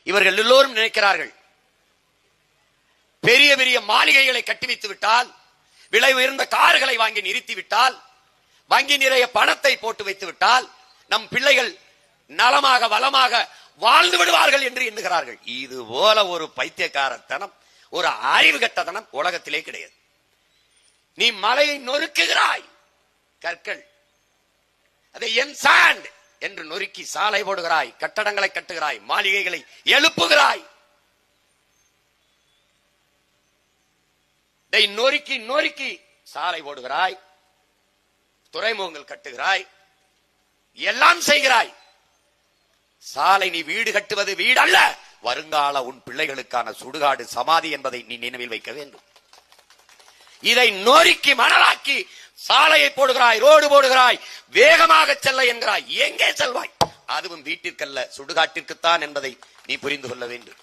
இவர்கள் எல்லோரும் நினைக்கிறார்கள் பெரிய பெரிய மாளிகைகளை கட்டி வைத்து விட்டால், விலை உயர்ந்த கார்களை வாங்கி நிறுத்தி விட்டால், வங்கி நிறைய பணத்தை போட்டு வைத்து விட்டால் நம் பிள்ளைகள் நலமாக வளமாக வாழ்ந்து விடுவார்கள் என்று எண்ணுகிறார்கள். இது போல ஒரு பைத்தியக்காரத்தனம், ஒரு அறிவு கட்டத்தனம் உலகத்திலே கிடையாது. நீ மலையை நொறுக்குகிறாய், கற்கள் அதை என் சாண்ட் என்று நொறுக்கி சாலை போடுகிறாய், கட்டடங்களை கட்டுகிறாய், மாளிகைகளை எழுப்புகிறாய். நொறுக்கி நொறுக்கி சாலை போடுகிறாய், துறைமுகங்கள் கட்டுகிறாய், எல்லாம் செய்கிறாய். சாலை நீ வீடு கட்டுவது வீடு அல்ல, வருங்கால உன் பிள்ளைகளுக்கான சுடுகாடு சமாதி என்பதை நீ நினைவில் வைக்க வேண்டும். இதை நொறுக்கி மணலாக்கி சாலையை போடுகிறாய், ரோடு போடுகிறாய், வேகமாக செல்ல என்கிறாய். எங்கே செல்வாய்? அதுவும் வீட்டிற்கல்ல, சுடுகாட்டிற்குத்தான் என்பதை நீ புரிந்து கொள்ள வேண்டும்.